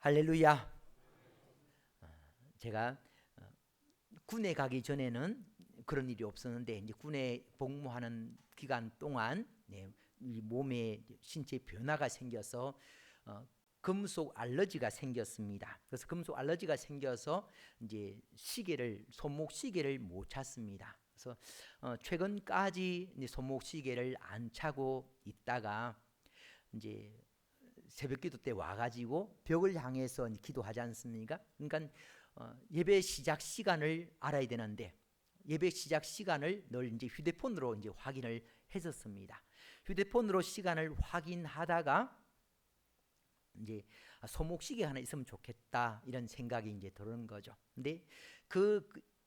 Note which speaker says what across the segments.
Speaker 1: 할렐루야. 제가 군에 가기 전에는 그런 일이 없었는데 이제 군에 복무하는 기간 동안 이 몸에 신체 변화가 생겨서 금속 알러지가 생겼습니다. 그래서 금속 알러지가 생겨서 이제 손목 시계를 못 찼습니다. 그래서 최근까지 이제 손목 시계를 안 차고 있다가 이제 새벽기도 때 와가지고 벽을 향해서 기도하지 않습니까? 그러니까 예배 시작 시간을 알아야 되는데 예배 시작 시간을 늘 이제 휴대폰으로 이제 확인을 했었습니다. 휴대폰으로 시간을 확인하다가 이제 손목시계 하나 있으면 좋겠다 이런 생각이 이제 들은 거죠. 근데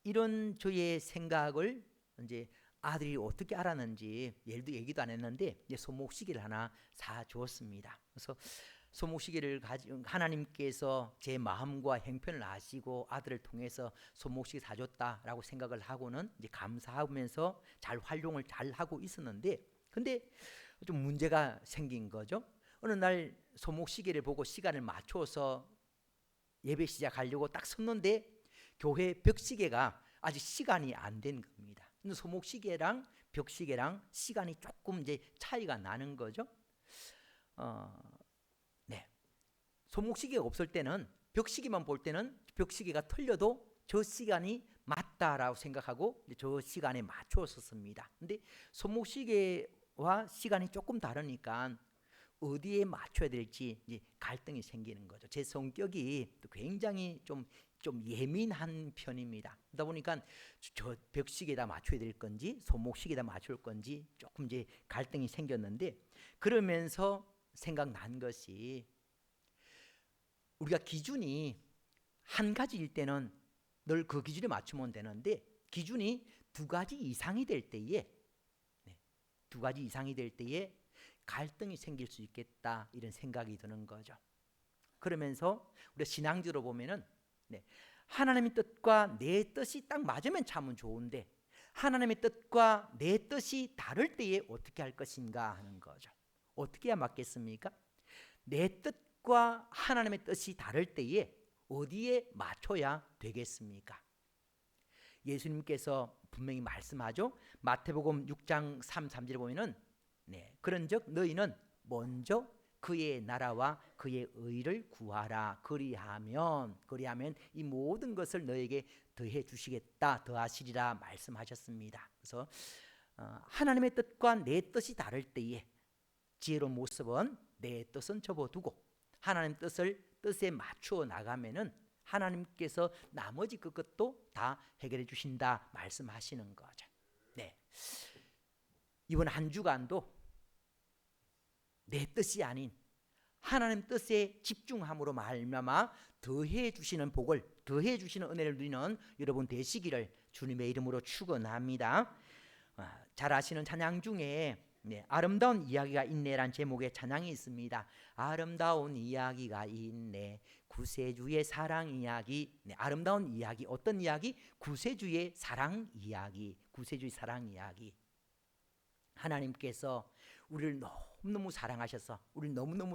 Speaker 1: 이런 저의 생각을 이제 아들이 어떻게 알았는지 얘기도 안 했는데 이제 손목시계를 하나 사 주었습니다. 그래서 손목시계를 가지고 하나님께서 제 마음과 형편을 아시고 아들을 통해서 손목시계 사줬다라고 생각을 하고는 이제 감사하면서 잘 활용을 잘 하고 있었는데, 근데 좀 문제가 생긴 거죠. 어느 날 손목시계를 보고 시간을 맞춰서 예배 시작하려고 딱 섰는데 교회 벽시계가 아직 시간이 안 된 겁니다. 손목시계랑 벽시계랑 시간이 조금 이제 차이가 나는 거죠. 손목시계가 없을 때는 벽시계만 볼 때는 벽시계가 틀려도 저 시간이 맞다라고 생각하고 저 시간에 맞추었습니다. 근데 손목시계와 시간이 조금 다르니까 어디에 맞춰야 될지 이제 갈등이 생기는 거죠. 제 성격이 굉장히 좀 예민한 편입니다. 그러다 보니까 저 벽시계에다 맞춰야 될 건지 손목시계에다 맞출 건지 조금 이제 갈등이 생겼는데, 그러면서 생각난 것이 우리가 기준이 한 가지일 때는 늘 그 기준에 맞추면 되는데 기준이 두 가지 이상이 될 때에 갈등이 생길 수 있겠다 이런 생각이 드는 거죠. 그러면서 우리가 신앙적으로 보면은 하나님의 뜻과 내 뜻이 딱 맞으면 참 좋은데 하나님의 뜻과 내 뜻이 다를 때에 어떻게 할 것인가 하는 거죠. 어떻게 해야 맞겠습니까? 내 뜻과 하나님의 뜻이 다를 때에 어디에 맞춰야 되겠습니까? 예수님께서 분명히 말씀하죠. 마태복음 6장 3절에 보면은 그런즉 너희는 먼저 그의 나라와 그의 의를 구하라. 그리하면 이 모든 것을 너에게 더해 주시겠다, 더하시리라 말씀하셨습니다. 그래서 하나님의 뜻과 내 뜻이 다를 때에 지혜로운 모습은 내 뜻은 접어두고 하나님 뜻에 맞추어 나가면은 하나님께서 나머지 그것도 다 해결해 주신다 말씀하시는 거죠. 이번 한 주간도 내 뜻이 아닌 하나님 뜻에 집중함으로 말미암아 더해 주시는 복을, 더해 주시는 은혜를 누리는 여러분 되시기를 주님의 이름으로 축원합니다. 잘 아시는 찬양 중에 아름다운 이야기가 있네란 제목의 찬양이 있습니다. 아름다운 이야기가 있네, 구세주의 사랑 이야기. 아름다운 이야기, 어떤 이야기? 구세주의 사랑 이야기. 구세주의 사랑 이야기. 하나님께서 우리를 너무너무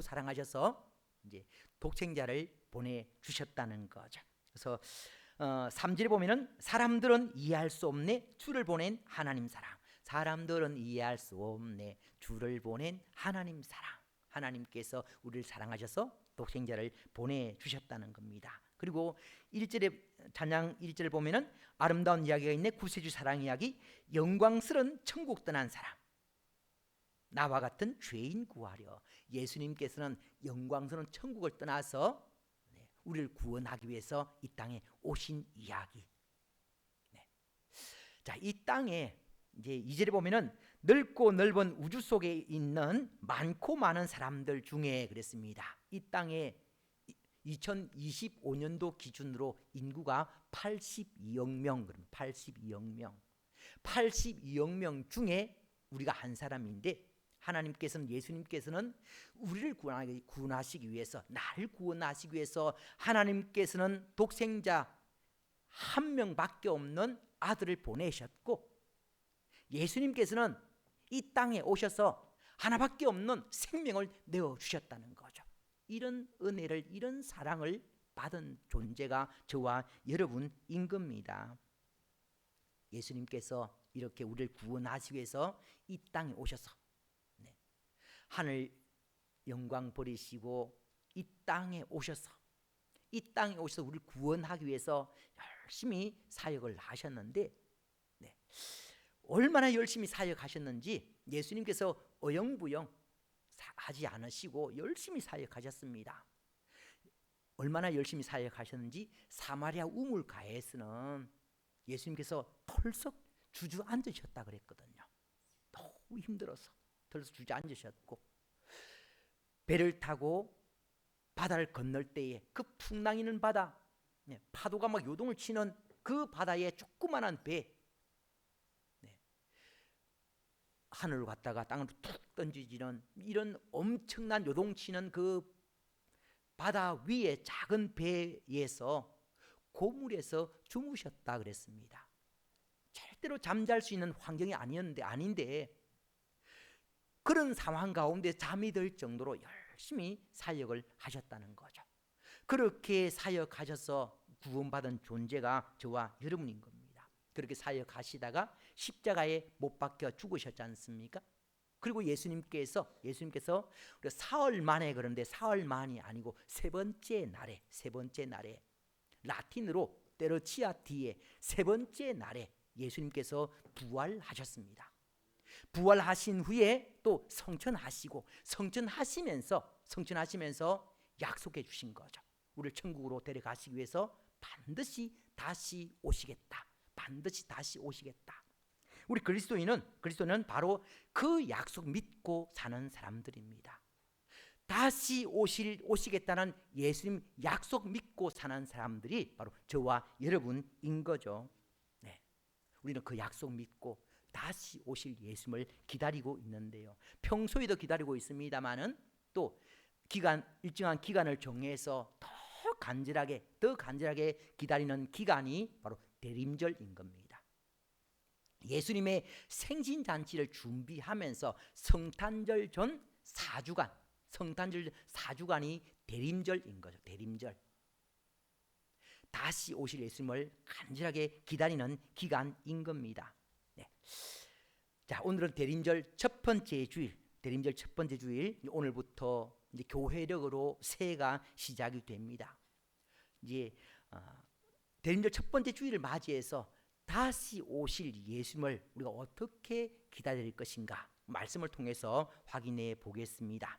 Speaker 1: 사랑하셔서 이제 독생자를 보내주셨다는 거죠. 그래서 3절에 보면은 사람들은 이해할 수 없네 주를 보낸 하나님 사랑. 사람들은 이해할 수 없네 주를 보낸 하나님 사랑. 하나님께서 우리를 사랑하셔서 독생자를 보내주셨다는 겁니다. 그리고 1절에 찬양 1절을 보면은 아름다운 이야기가 있네, 구세주 사랑 이야기. 영광스러운 천국 떠난 사람, 나와 같은 죄인 구하려. 예수님께서는 영광스러운 천국을 떠나서 우리를 구원하기 위해서 이 땅에 오신 이야기. 자, 이 땅에 이제 2절에 보면은 넓고 넓은 우주 속에 있는 많고 많은 사람들 중에 그랬습니다. 이 땅에 2025년도 기준으로 인구가 82억 명, 82억 명. 82억 명 중에 우리가 한 사람인데 하나님께서는, 예수님께서는 우리를 구원하시기 위해서, 나를 구원하시기 위해서 하나님께서는 독생자 한 명밖에 없는 아들을 보내셨고, 예수님께서는 이 땅에 오셔서 하나밖에 없는 생명을 내어주셨다는 거죠. 이런 은혜를, 이런 사랑을 받은 존재가 저와 여러분인 겁니다. 예수님께서 이렇게 우리를 구원하시기 위해서 이 땅에 오셔서 하늘 영광 버리시고 이 땅에 오셔서 우리를 구원하기 위해서 열심히 사역을 하셨는데, 얼마나 열심히 사역하셨는지 예수님께서 어영부영 하지 않으시고 열심히 사역하셨습니다. 얼마나 열심히 사역하셨는지 사마리아 우물가에서는 예수님께서 털썩 주저앉으셨다 그랬거든요. 너무 힘들어서 털썩 주저앉으셨고, 배를 타고 바다를 건널 때에 그 풍랑이는 바다, 파도가 막 요동을 치는 그 바다에 조그만한 배, 하늘로 갔다가 땅으로 툭 던지지는 이런 엄청난 요동치는 그 바다 위에 작은 배에서 고물에서 주무셨다 그랬습니다. 절대로 잠잘 수 있는 환경이 아닌데 그런 상황 가운데 잠이 들 정도로 열심히 사역을 하셨다는 거죠. 그렇게 사역하셔서 구원받은 존재가 저와 여러분인 겁니다. 그렇게 사역하시다가 십자가에 못 박혀 죽으셨지 않습니까? 그리고 예수님께서 사흘 만에, 그런데 사흘 만이 아니고 세 번째 날에 라틴으로 테르치아티에 세 번째 날에 예수님께서 부활하셨습니다. 부활하신 후에 또 성천하시면서 약속해 주신 거죠. 우리를 천국으로 데려가시기 위해서 반드시 다시 오시겠다. 우리 그리스도인은 바로 그 약속 믿고 사는 사람들입니다. 다시 오시겠다는 예수님 약속 믿고 사는 사람들이 바로 저와 여러분인 거죠. 우리는 그 약속 믿고 다시 오실 예수님을 기다리고 있는데요. 평소에도 기다리고 있습니다만은 또 일정한 기간을 정해서 더 간절하게 기다리는 기간이 바로 대림절인 겁니다. 예수님의 생신잔치를 준비하면서 성탄절 전 4주간이 대림절인 거죠. 대림절. 다시 오실 예수님을 간절하게 기다리는 기간인 겁니다. 자, 오늘은 대림절 첫 번째 주일, 오늘부터 이제 교회력으로 새해가 시작이 됩니다. 이제 대림절 첫 번째 주일을 맞이해서 다시 오실 예수님을 우리가 어떻게 기다릴 것인가 말씀을 통해서 확인해 보겠습니다.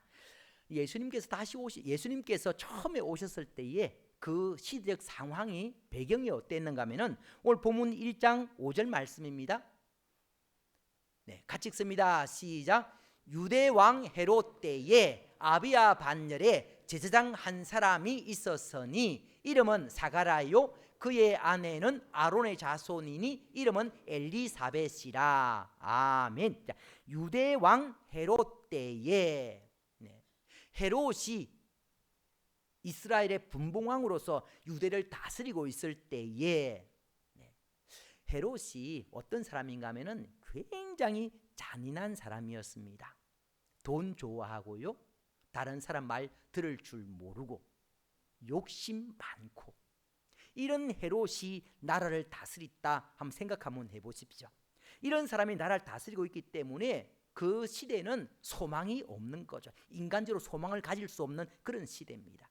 Speaker 1: 예수님께서 처음에 오셨을 때에 그 시대적 상황이 배경이 어땠는가 하면은 오늘 본문 1장 5절 말씀입니다. 같이 읽습니다. 시작. 유대 왕 헤롯 때에 아비야 반열에 제사장 한 사람이 있었으니 이름은 사가랴요, 그의 아내는 아론의 자손이니 이름은 엘리사벳이라. 아멘. 자, 유대 왕 헤롯 때에, 헤롯이 이스라엘의 분봉왕으로서 유대를 다스리고 있을 때에 헤롯이 어떤 사람인가 하면은 굉장히 잔인한 사람이었습니다. 돈 좋아하고요, 다른 사람 말 들을 줄 모르고 욕심 많고, 이런 헤롯이 나라를 다스렸다 한번 생각 한번 해보십시오. 이런 사람이 나라를 다스리고 있기 때문에 그 시대는 소망이 없는 거죠. 인간적으로 소망을 가질 수 없는 그런 시대입니다.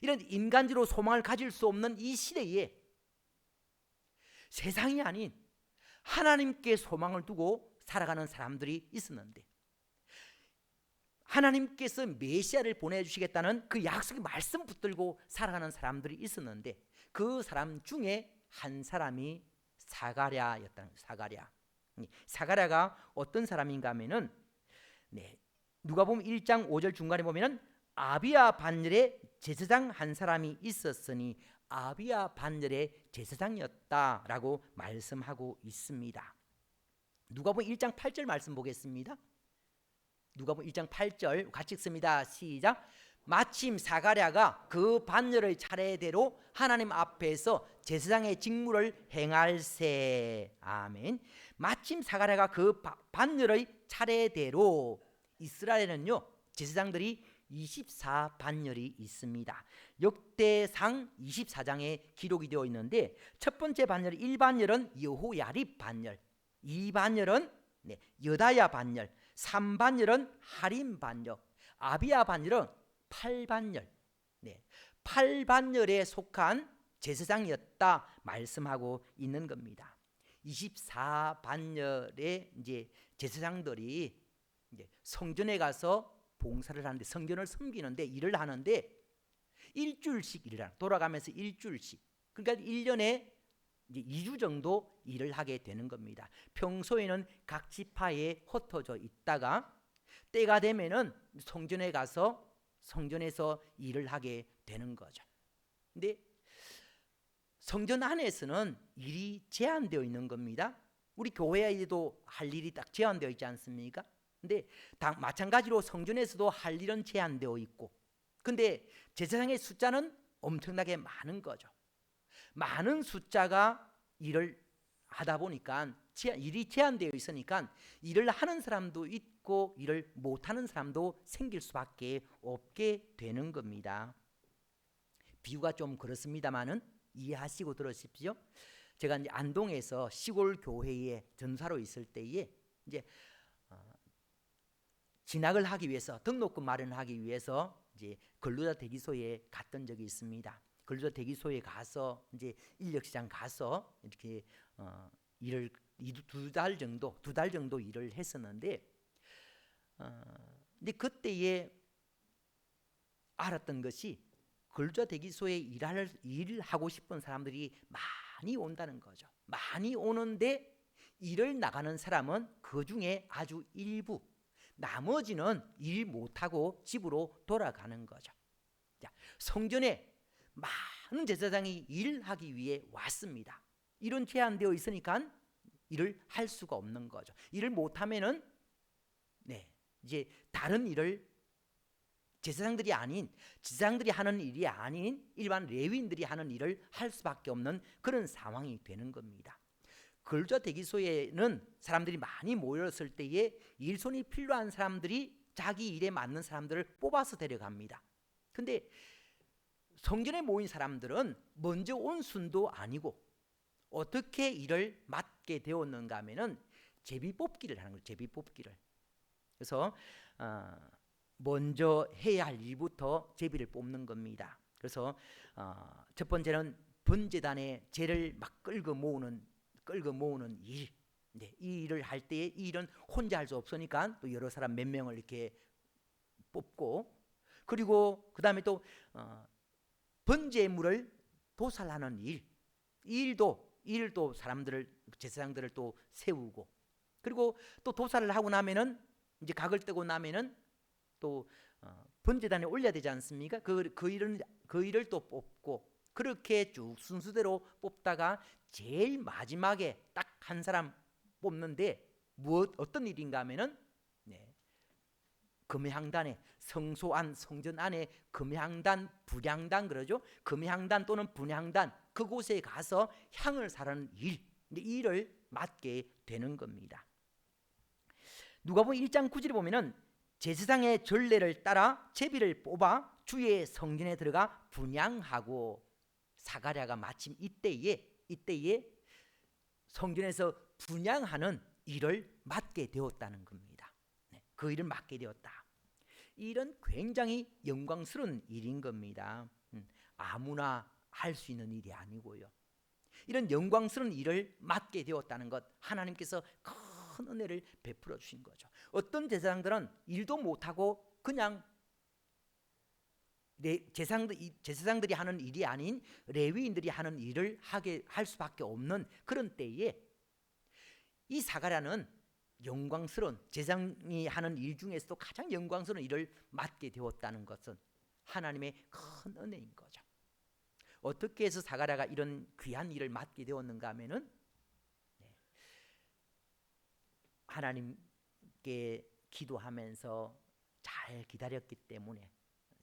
Speaker 1: 이런 인간적으로 소망을 가질 수 없는 이 시대에 세상이 아닌 하나님께 소망을 두고 살아가는 사람들이 있었는데, 하나님께서 메시아를 보내주시겠다는 그 약속의 말씀 붙들고 살아가는 사람들이 있었는데, 그 사람 중에 한 사람이 사가랴였다는 거예요. 사가랴가 어떤 사람인가 하면은 누가복음 1장 5절 중간에 보면은 아비야 반열에 제사장 한 사람이 있었으니 아비야 반열의 제사장이었다라고 말씀하고 있습니다. 누가복음 1장 8절 말씀 보겠습니다. 누가복음 1장 8절 같이 읽습니다. 시작. 마침 사가랴가 그 반열의 차례대로 하나님 앞에서 제사장의 직무를 행할세. 아멘. 마침 사가랴가 그 반열의 차례대로, 이스라엘은요 제사장들이 24반열이 있습니다. 역대상 24장에 기록이 되어 있는데 첫 번째 반열 1반열은 여호야립 반열, 2반열은 여다야 반열, 3반열은 하림 반열, 아비야 반열은 8반열, 8반열에 속한 제사장이었다 말씀하고 있는 겁니다. 24반열의 이제 제사장들이 이제 성전에 가서 봉사를 하는데, 성전을 섬기는데, 일을 하는데 일주일씩 일을 하는, 돌아가면서 일주일씩, 그러니까 1년에 이제 2주 정도 일을 하게 되는 겁니다. 평소에는 각 지파에 흩어져 있다가 때가 되면은 성전에 가서 성전에서 일을 하게 되는 거죠. 근데 성전 안에서는 일이 제한되어 있는 겁니다. 우리 교회에도 할 일이 딱 제한되어 있지 않습니까? 근데 마찬가지로 성전에서도 할 일은 제한되어 있고, 근데 제사장의 숫자는 엄청나게 많은 거죠. 많은 숫자가 일을 하다 보니까 일이 제한되어 있으니까 일을 하는 사람도 있고 일을 못하는 사람도 생길 수밖에 없게 되는 겁니다. 비유가 좀 그렇습니다만은 이해하시고 들으십시오. 제가 이제 안동에서 시골 교회에 전사로 있을 때에 이제 진학을 하기 위해서, 등록금 마련하기 위해서 이제 근로자 대기소에 갔던 적이 있습니다. 근로자 대기소에 가서 이제 인력시장 가서 이렇게 일을 두 달 정도 일을 했었는데, 근데 그때에 알았던 것이 근로자 대기소에 일을 하고 싶은 사람들이 많이 온다는 거죠. 많이 오는데 일을 나가는 사람은 그 중에 아주 일부, 나머지는 일 못하고 집으로 돌아가는 거죠. 자, 성전에 많은 제사장이 일하기 위해 왔습니다. 일은 제한되어 있으니까 일을 할 수가 없는 거죠. 일을 못하면은 이제 다른 일을 제사장들이 하는 일이 아닌 일반 레위인들이 하는 일을 할 수밖에 없는 그런 상황이 되는 겁니다. 근로자 대기소에는 사람들이 많이 모였을 때에 일손이 필요한 사람들이 자기 일에 맞는 사람들을 뽑아서 데려갑니다. 근데 성전에 모인 사람들은 먼저 온 순도 아니고 어떻게 일을 맡게 되었는가 하면은 제비뽑기를 하는 거예요. 제비뽑기를. 그래서 먼저 해야 할 일부터 제비를 뽑는 겁니다. 그래서 첫 번째는 번제단에 제를 막 끌고 모으는 일. 이 일을 할 때에 이 일은 혼자 할 수 없으니까 또 여러 사람 몇 명을 이렇게 뽑고, 그리고 그 다음에 또 번제물을 도살하는 일, 이 일도 제사장들을 또 세우고, 그리고 또 도살을 하고 나면은 이제 각을 뜨고 나면은 또 번제단에 올려야 되지 않습니까? 그 일을 또 뽑고, 그렇게 쭉 순서대로 뽑다가 제일 마지막에 딱 한 사람 뽑는데 어떤 일인가 하면은 금향단에, 성소안, 성전 안에 금향단, 분향단 그러죠. 금향단 또는 분향단, 그곳에 가서 향을 사르는 이 일을 맡게 되는 겁니다. 누가복음 1장 9절에 보면은 제사장의 전례를 따라 제비를 뽑아 주의 성전에 들어가 분향하고, 사가랴가 마침 이때에 성전에서 분향하는 일을 맡게 되었다는 겁니다. 그 일을 맡게 되었다. 이 일은 굉장히 영광스러운 일인 겁니다. 아무나 할 수 있는 일이 아니고요. 이런 영광스러운 일을 맡게 되었다는 것, 하나님께서 큰 은혜를 베풀어 주신 거죠. 어떤 제사장들은 일도 못하고 그냥 제사장들이 하는 일이 아닌 레위인들이 하는 일을 할 수밖에 없는 그런 때에 이 사가랴는 영광스러운, 제사장이 하는 일 중에서도 가장 영광스러운 일을 맡게 되었다는 것은 하나님의 큰 은혜인 거죠. 어떻게 해서 사가랴가 이런 귀한 일을 맡게 되었는가 하면은 하나님께 기도하면서 잘 기다렸기 때문에,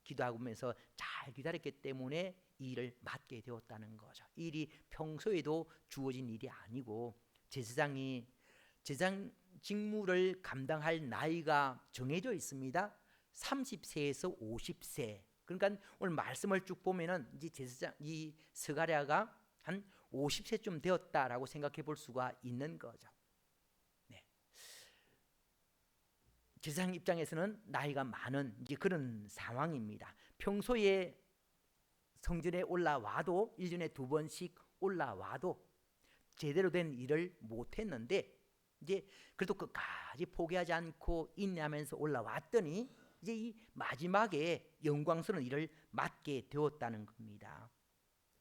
Speaker 1: 기도하면서 잘 기다렸기 때문에 이 일을 맡게 되었다는 거죠. 이 일이 평소에도 주어진 일이 아니고, 제사장 직무를 감당할 나이가 정해져 있습니다. 30세에서 50세. 그러니까 오늘 말씀을 쭉 보면은 이제 제사장 이 스가랴가 한 50세쯤 되었다라고 생각해 볼 수가 있는 거죠. 네. 제사장 입장에서는 나이가 많은 이제 그런 상황입니다. 평소에 성전에 올라와도 1년에 2번씩 올라와도 제대로 된 일을 못했는데 이제 그래도 끝까지 포기하지 않고 인내하면서 올라왔더니 이제 이 마지막에 영광스러운 일을 맡게 되었다는 겁니다.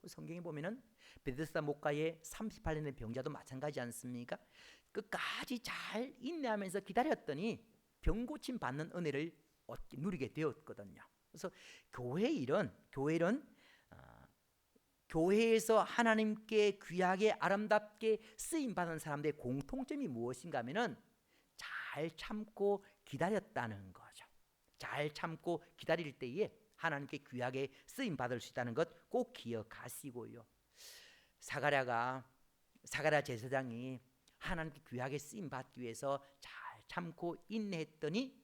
Speaker 1: 성경에 보면은 베데스다 목가의 38년의 병자도 마찬가지 않습니까? 끝까지 잘 인내하면서 기다렸더니 병 고침 받는 은혜를 누리게 되었거든요. 그래서 교회 일은 교회에서 하나님께 귀하게 아름답게 쓰임 받은 사람들의 공통점이 무엇인가 하면은 잘 참고 기다렸다는 거죠. 잘 참고 기다릴 때에 하나님께 귀하게 쓰임 받을 수 있다는 것 꼭 기억하시고요. 스가랴 제사장이 하나님께 귀하게 쓰임 받기 위해서 잘 참고 인내했더니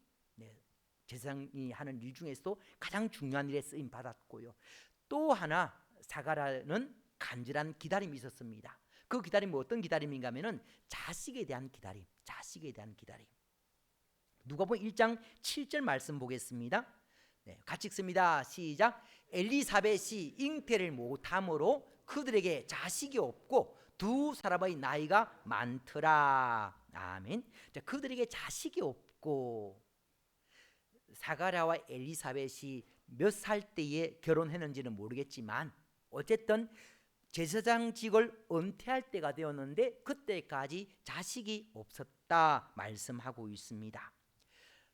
Speaker 1: 제사장이 하는 일 중에서도 가장 중요한 일에 쓰임 받았고요. 또 하나 스가랴는 간절한 기다림이 있었습니다. 그 기다림은 어떤 기다림인가 하면은 자식에 대한 기다림. 누가복음 1장 7절 말씀 보겠습니다. 같이 읽습니다. 시작. 엘리사벳이 잉태를 못함으로 그들에게 자식이 없고 두 사람의 나이가 많더라. 아멘. 자, 그들에게 자식이 없고 스가랴와 엘리사벳이 몇 살 때에 결혼했는지는 모르겠지만 어쨌든 제사장직을 은퇴할 때가 되었는데 그때까지 자식이 없었다 말씀하고 있습니다.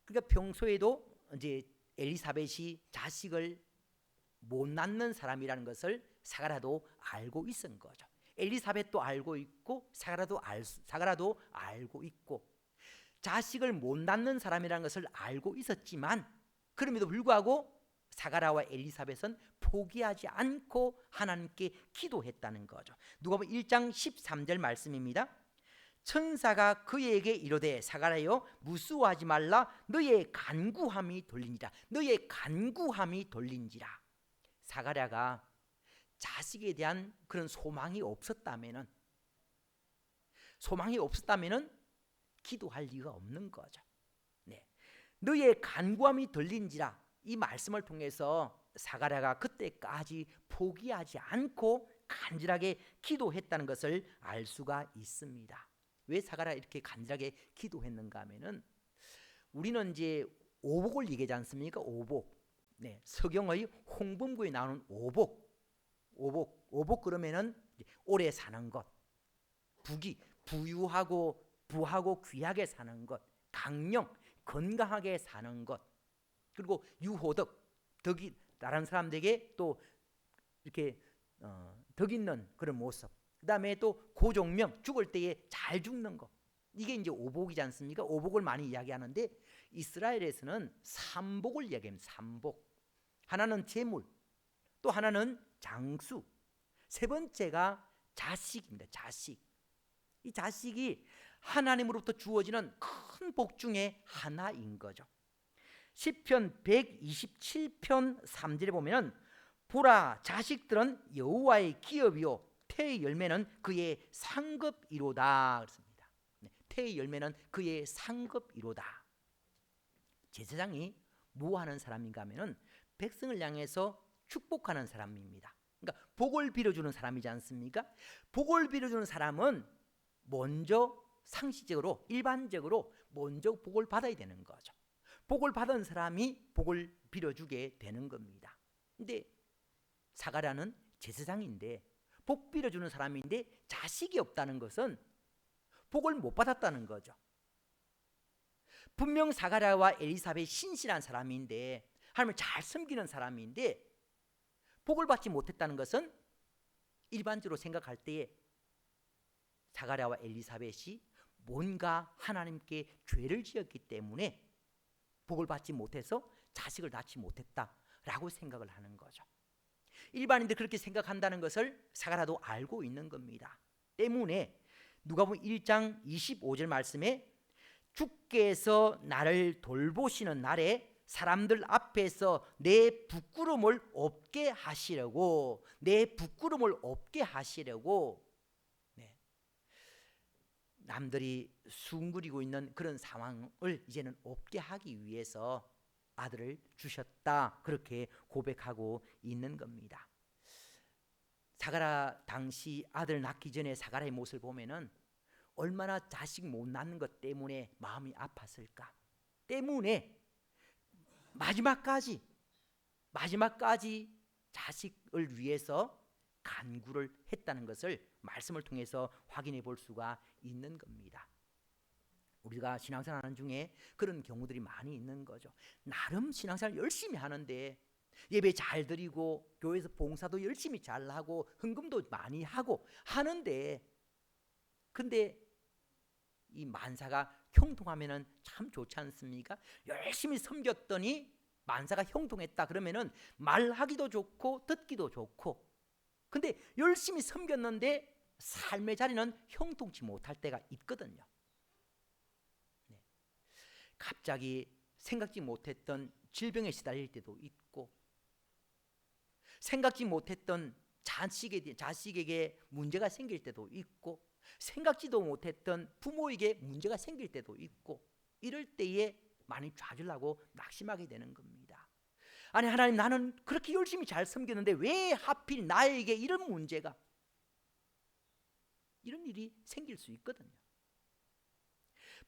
Speaker 1: 그러니까 평소에도 이제 엘리사벳이 자식을 못 낳는 사람이라는 것을 스가랴도 알고 있은 거죠. 엘리사벳도 알고 있고 스가랴도 알고 있고 자식을 못 낳는 사람이라는 것을 알고 있었지만 그럼에도 불구하고 스가랴와 엘리사벳은 포기하지 않고 하나님께 기도했다는 거죠. 누가복음 1장 13절 말씀입니다. 천사가 그에게 이르되 스가랴여 무수하지 말라 너의 간구함이 돌린지라. 스가랴가 자식에 대한 그런 소망이 없었다면은 기도할 리가 없는 거죠. 너의 간구함이 들린지라. 이 말씀을 통해서 스가랴가 그때까지 포기하지 않고 간절하게 기도했다는 것을 알 수가 있습니다. 왜 스가랴가 이렇게 간절하게 기도했는가 하면은 우리는 이제 오복을 얘기하지 않습니까? 오복. 서경의 홍범구에 나오는 오복 그러면은 오래 사는 것, 부유하고 부하고 귀하게 사는 것, 강령 건강하게 사는 것, 그리고 덕이 다른 사람들에게 또 이렇게 덕 있는 그런 모습. 그다음에 또 고종명 죽을 때에 잘 죽는 것. 이게 이제 오복이지 않습니까? 오복을 많이 이야기하는데 이스라엘에서는 삼복을 이야기합니다. 삼복. 하나는 재물, 또 하나는 장수, 세 번째가 자식입니다. 자식. 이 자식이 하나님으로부터 주어지는 큰 복 중에 하나인 거죠. 시편 127편 3절에 보면 보라 자식들은 여호와의 기업이요 태의 열매는 그의 상급이로다 그렇습니다. 태의 열매는 그의 상급이로다. 제사장이 뭐 하는 사람인가 하면은 백성을 향해서 축복하는 사람입니다. 그러니까 복을 빌어주는 사람이지 않습니까? 복을 빌어주는 사람은 먼저 상시적으로 일반적으로 먼저 복을 받아야 되는 거죠. 복을 받은 사람이 복을 빌어주게 되는 겁니다. 근데 스가랴는 제사장인데 복 빌어주는 사람인데 자식이 없다는 것은 복을 못 받았다는 거죠. 분명 스가랴와 엘리사벳이 신실한 사람인데 하나님을 잘 섬기는 사람인데 복을 받지 못했다는 것은 일반적으로 생각할 때에 스가랴와 엘리사벳이 뭔가 하나님께 죄를 지었기 때문에 복을 받지 못해서 자식을 낳지 못했다라고 생각을 하는 거죠. 일반인들 그렇게 생각한다는 것을 스가랴도 알고 있는 겁니다. 때문에 누가복음 1장 25절 말씀에 주께서 나를 돌보시는 날에 사람들 앞에서 내 부끄러움을 없게 하시려고, 네. 남들이 숭구리고 있는 그런 상황을 이제는 없게 하기 위해서 아들을 주셨다, 그렇게 고백하고 있는 겁니다. 사가라 당시 아들 낳기 전에 사가라의 모습을 보면은 얼마나 자식 못 낳는 것 때문에 마음이 아팠을까. 때문에 마지막까지 자식을 위해서 간구를 했다는 것을 말씀을 통해서 확인해 볼 수가 있는 겁니다. 우리가 신앙생활 하는 중에 그런 경우들이 많이 있는 거죠. 나름 신앙생활 열심히 하는데, 예배 잘 드리고 교회에서 봉사도 열심히 잘하고 헌금도 많이 하고 하는데, 근데 이 만사가 형통하면은 참 좋지 않습니까? 열심히 섬겼더니 만사가 형통했다 그러면은 말하기도 좋고 듣기도 좋고, 근데 열심히 섬겼는데 삶의 자리는 형통치 못할 때가 있거든요. 네. 갑자기 생각지 못했던 질병에 시달릴 때도 있고, 생각지 못했던 자식에게 문제가 생길 때도 있고, 생각지도 못했던 부모에게 문제가 생길 때도 있고, 이럴 때에 많이 좌절하고 낙심하게 되는 겁니다. 아니, 하나님, 나는 그렇게 열심히 잘 섬겼는데 왜 하필 나에게 이런 문제가, 이런 일이 생길 수 있거든요.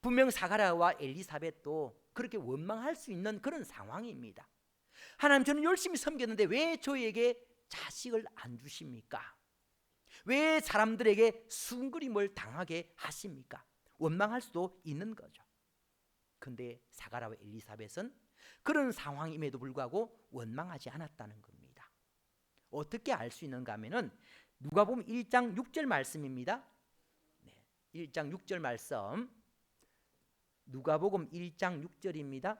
Speaker 1: 분명 사가랴와 엘리사벳도 그렇게 원망할 수 있는 그런 상황입니다. 하나님, 저는 열심히 섬겼는데 왜 저에게 자식을 안 주십니까? 왜 사람들에게 숭그림을 당하게 하십니까? 원망할 수도 있는 거죠. 근데 사가랴와 엘리사벳은 그런 상황임에도 불구하고 원망하지 않았다는 겁니다. 어떻게 알 수 있는가 하면은 누가복음 1장 6절 말씀입니다. 네, 1장 6절 말씀, 누가복음 1장 6절입니다.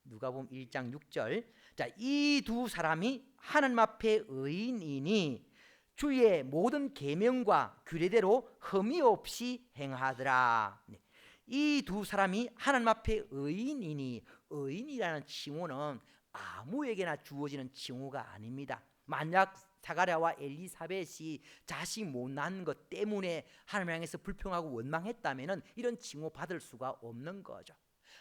Speaker 1: 누가복음 1장 6절. 자, 이 두 사람이 하나님 앞에 의인이니 주의 모든 계명과 규례대로 흠이 없이 행하더라. 네. 이 두 사람이 하나님 앞에 의인이니, 의인이라는 칭호는 아무에게나 주어지는 칭호가 아닙니다. 만약 사가랴와 엘리사벳이 자식 못 낳은 것 때문에 하나님 향해서 불평하고 원망했다면 이런 칭호 받을 수가 없는 거죠.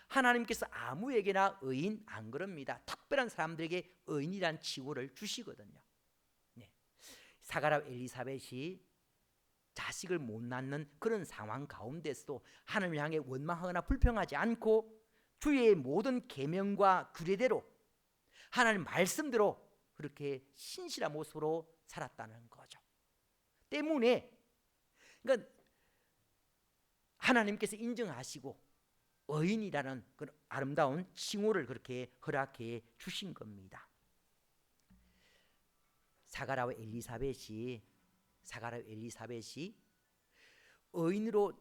Speaker 1: 하나님께서 아무에게나 의인 안 그럽니다. 특별한 사람들에게 의인이란 칭호를 주시거든요. 네. 사가랴 엘리사벳이 자식을 못 낳는 그런 상황 가운데서도 하나님을 향해 원망하거나 불평하지 않고 주의 모든 계명과 규례대로 하나님 말씀대로 그렇게 신실한 모습으로 살았다는 거죠. 때문에 그러니까 하나님께서 인정하시고 의인이라는 그런 아름다운 칭호를 그렇게 허락해 주신 겁니다. 사가랴와 엘리사벳이 의인으로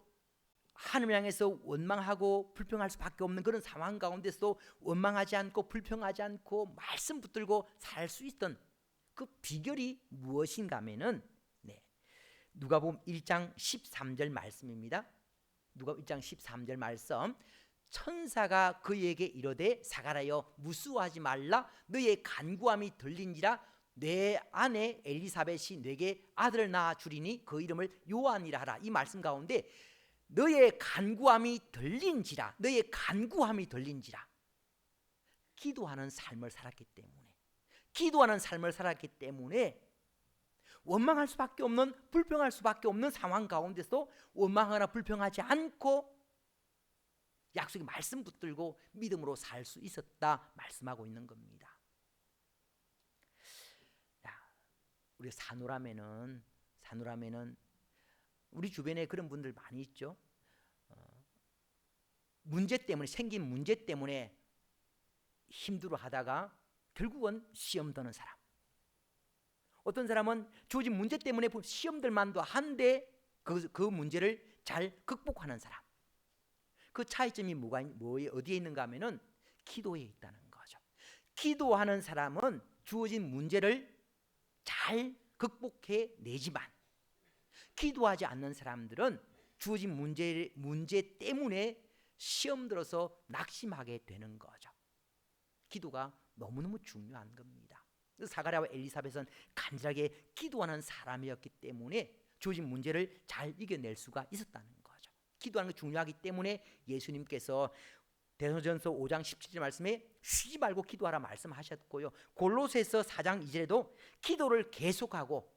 Speaker 1: 하나님을 향해서 원망하고 불평할 수밖에 없는 그런 상황 가운데서도 원망하지 않고 불평하지 않고 말씀 붙들고 살 수 있던 그 비결이 무엇인가 하면은 누가복음 1장 13절 말씀입니다. 누가복음 1장 13절 말씀, 천사가 그에게 이르되 사가랴여 무수하지 말라, 너의 간구함이 들린지라 내 아내 엘리사벳이 내게 아들을 낳아 주리니 그 이름을 요한이라 하라. 이 말씀 가운데 너의 간구함이 들린지라, 기도하는 삶을 살았기 때문에 원망할 수밖에 없는, 불평할 수밖에 없는 상황 가운데서 원망하거나 불평하지 않고 약속의 말씀 붙들고 믿음으로 살 수 있었다 말씀하고 있는 겁니다. 우리 산후라면은 우리 주변에 그런 분들 많이 있죠. 생긴 문제 때문에 힘들어하다가 결국은 시험 드는 사람. 어떤 사람은 주어진 문제 때문에 시험들만도 한데 그 문제를 잘 극복하는 사람. 그 차이점이 어디에 있는가 하면은 기도에 있다는 거죠. 기도하는 사람은 주어진 문제를 잘 극복해 내지만, 기도하지 않는 사람들은 주어진 문제 때문에 시험 들어서 낙심하게 되는 거죠. 기도가 너무너무 중요한 겁니다. 사가랴와 엘리사벳은 간절하게 기도하는 사람이었기 때문에 주어진 문제를 잘 이겨낼 수가 있었다는 거죠. 기도하는 게 중요하기 때문에 예수님께서 데살로니가전서 5장 17절 말씀에 쉬지 말고 기도하라 말씀하셨고요. 골로새서 4장 2절에도 기도를 계속하고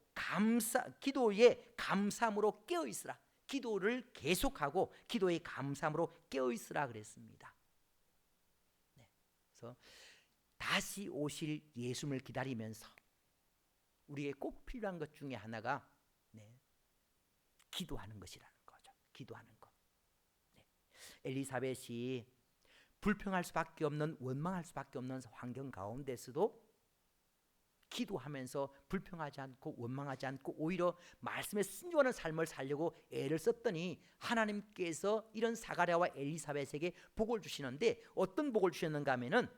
Speaker 1: 기도에 감사함으로 깨어 있으라. 기도를 계속하고 기도에 감사함으로 깨어 있으라 그랬습니다. 네. 그래서 다시 오실 예수님을 기다리면서 우리에게 꼭 필요한 것 중에 하나가 기도하는 것이라는 거죠. 기도하는 것. 엘리사벳이 불평할 수밖에 없는, 원망할 수밖에 없는 환경 가운데서도 기도하면서 불평하지 않고 원망하지 않고 오히려 말씀에 순종하는 삶을 살려고 애를 썼더니 하나님께서 이런 사가랴와 엘리사벳에게 복을 주시는데 어떤 복을 주셨는가 하면은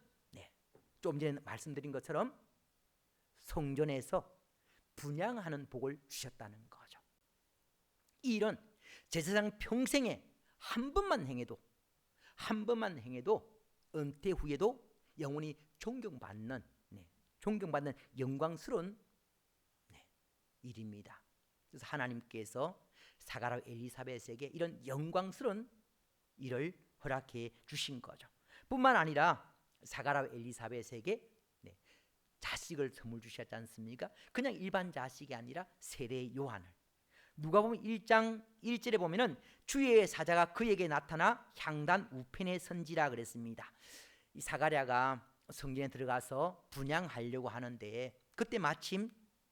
Speaker 1: 좀 전에 말씀드린 것처럼 성전에서 분향하는 복을 주셨다는 거죠. 이 일은 제사장 평생에 한 번만 행해도 은퇴 후에도 영원히 존경받는 영광스러운 일입니다. 그래서 하나님께서 사가랴 엘리사벳에게 이런 영광스러운 일을 허락해 주신 거죠. 뿐만 아니라 사가랴 엘리사벳에게 자식을 선물 주셨지 않습니까? 그냥 일반 자식이 아니라 세례 요한을. 누가복음 1장 1절에 보면은 주의 사자가 그에게 나타나 향단 우편에 선지라 그랬습니다. 이 사가랴가 성전에 들어가서 분향하려고 하는데 그때 마침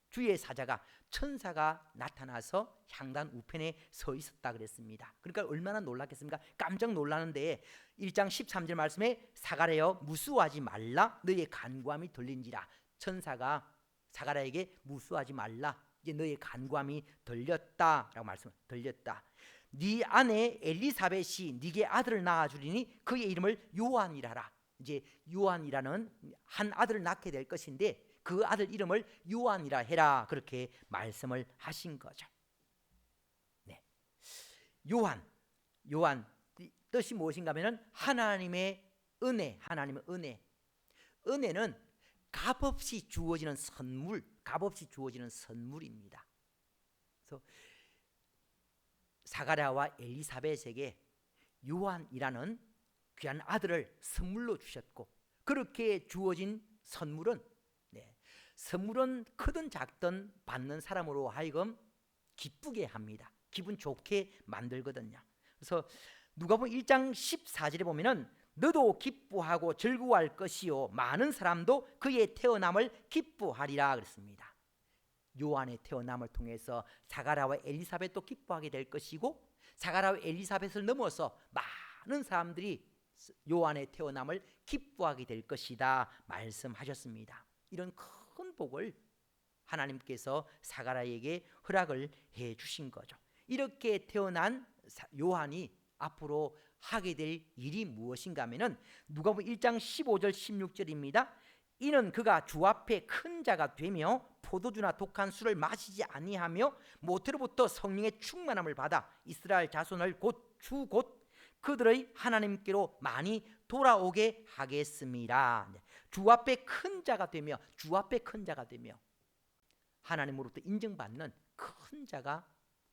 Speaker 1: 주의 사자가 천사가 나타나서 향단 우편에 서 있었다 그랬습니다. 그러니까 얼마나 놀랐겠습니까? 깜짝 놀라는데 1장 13절 말씀에 사가랴여 무수하지 말라 너의 간구함이 들린지라. 천사가 사가랴에게 무수하지 말라 이제 너의 간구함이 들렸다라고 들렸다. 네 아내 엘리사벳이 네게 아들을 낳아 주리니 그의 이름을 요한이라라. 이제 요한이라는 한 아들을 낳게 될 것인데 그 아들 이름을 요한이라 해라 그렇게 말씀을 하신 거죠. 요한 뜻이 무엇인가 하면은 하나님의 은혜. 은혜는 값없이 주어지는 선물입니다. 그래서 사가랴와 엘리사벳에게 요한이라는 귀한 아들을 선물로 주셨고 그렇게 주어진 선물은 크든 작든 받는 사람으로 하여금 기쁘게 합니다. 기분 좋게 만들거든요. 그래서 누가복음 1장 14절에 보면은 너도 기뻐하고 즐거워할 것이요 많은 사람도 그의 태어남을 기뻐하리라 그랬습니다. 요한의 태어남을 통해서 사가랴와 엘리사벳도 기뻐하게 될 것이고 사가랴와 엘리사벳을 넘어서 많은 사람들이 요한의 태어남을 기뻐하게 될 것이다 말씀하셨습니다. 이런 큰 복을 하나님께서 사가랴에게 허락을 해 주신 거죠. 이렇게 태어난 요한이 앞으로 하게 될 일이 무엇인가 하면은 누가복음 1장 15절 16절입니다. 이는 그가 주 앞에 큰 자가 되며 포도주나 독한 술을 마시지 아니하며 모태로부터 성령의 충만함을 받아 이스라엘 자손을 곧 그들의 하나님께로 많이 돌아오게 하겠습니다. 주 앞에 큰 자가 되며 하나님으로부터 인정받는 큰 자가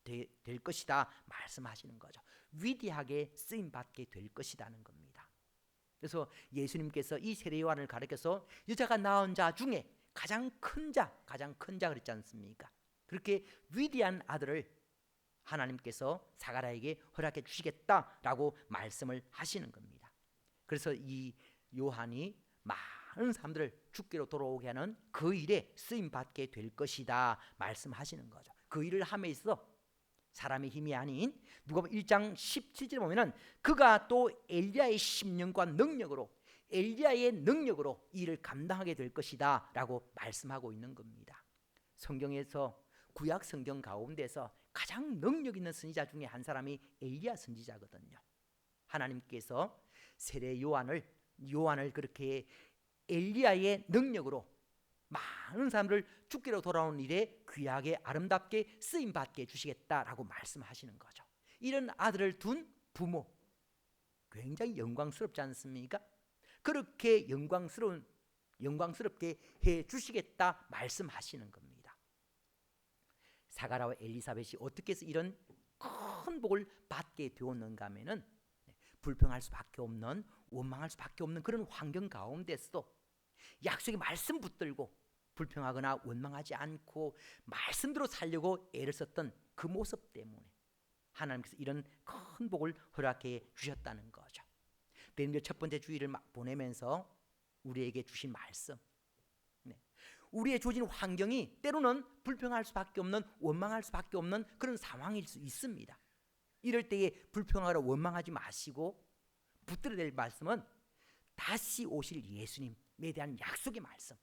Speaker 1: 될 것이다 말씀하시는 거죠. 위대하게 쓰임받게 될 것이라는 겁니다. 그래서 예수님께서 이 세례 요한을 가르쳐서 여자가 낳은 자 중에 가장 큰 자 그랬지 않습니까? 그렇게 위대한 아들을 하나님께서 사가랴에게 허락해 주시겠다라고 말씀을 하시는 겁니다. 그래서 이 요한이 많은 사람들을 주께로 돌아오게 하는 그 일에 쓰임받게 될 것이다 말씀하시는 거죠. 그 일을 함에 있어 사람의 힘이 아닌 누가복음 1장 17절에 보면은 그가 또 엘리야의 심령과 능력으로 이 일을 감당하게 될 것이다 라고 말씀하고 있는 겁니다. 성경에서 구약 성경 가운데서 가장 능력 있는 선지자 중에 한 사람이 엘리야 선지자거든요. 하나님께서 세례 요한을 그렇게 엘리야의 능력으로 많은 사람들 주께로 돌아오는 일에 귀하게 아름답게 쓰임받게 해주시겠다라고 말씀하시는 거죠. 이런 아들을 둔 부모 굉장히 영광스럽지 않습니까? 그렇게 영광스럽게 해 주시겠다 말씀하시는 겁니다. 사가라와 엘리사벳이 어떻게 해서 이런 큰 복을 받게 되었는가 하면은 불평할 수밖에 없는, 원망할 수밖에 없는 그런 환경 가운데서도 약속의 말씀 붙들고 불평하거나 원망하지 않고 말씀대로 살려고 애를 썼던 그 모습 때문에 하나님께서 이런 큰 복을 허락해 주셨다는 거죠. 내일 첫 번째 주일을 보내면서 우리에게 주신 말씀, 우리의 주어진 환경이 때로는 불평할 수밖에 없는, 원망할 수밖에 없는 그런 상황일 수 있습니다. 이럴 때에 불평하거나 원망하지 마시고 붙들어야 될 말씀은 다시 오실 예수님에 대한 약속의 말씀,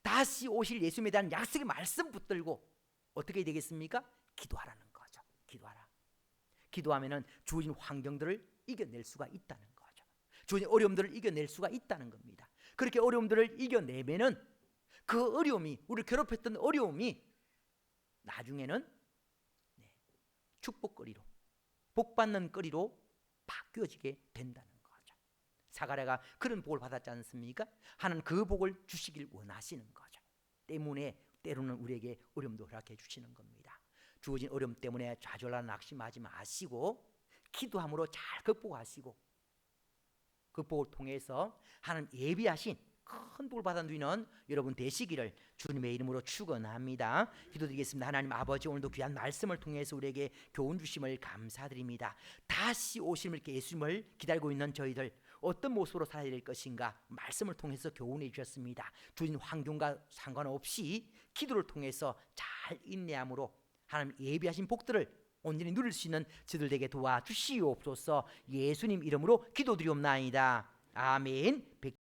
Speaker 1: 다시 오실 예수님에 대한 약속의 말씀 붙들고 어떻게 되겠습니까? 기도하라는 거죠. 기도하라. 기도하면은 주어진 환경들을 이겨낼 수가 있다는 거죠. 주어진 어려움들을 이겨낼 수가 있다는 겁니다. 그렇게 어려움들을 이겨내면은 그 어려움이, 우리를 괴롭혔던 어려움이 나중에는 축복거리로, 복받는 거리로 바뀌어지게 된다는 거죠. 사가랴가 그런 복을 받았지 않습니까? 하나님 그 복을 주시길 원하시는 거죠. 때문에 때로는 우리에게 어려움도 허락해 주시는 겁니다. 주어진 어려움 때문에 좌절하는 낙심하지 마시고 기도함으로 잘 극복하시고 극복을 통해서 하나님 예비하신 큰 복을 받은 뒤는 여러분 되시기를 주님의 이름으로 축원합니다. 기도드리겠습니다. 하나님 아버지, 오늘도 귀한 말씀을 통해서 우리에게 교훈 주심을 감사드립니다. 다시 오심을 예수님을 기다리고 있는 저희들 어떤 모습으로 살아야 될 것인가 말씀을 통해서 교훈해 주셨습니다. 주인 환경과 상관없이 기도를 통해서 잘 인내함으로 하나님 예비하신 복들을 온전히 누릴 수 있는 저희들 되게 도와주시옵소서. 예수님 이름으로 기도드리옵나이다. 아멘.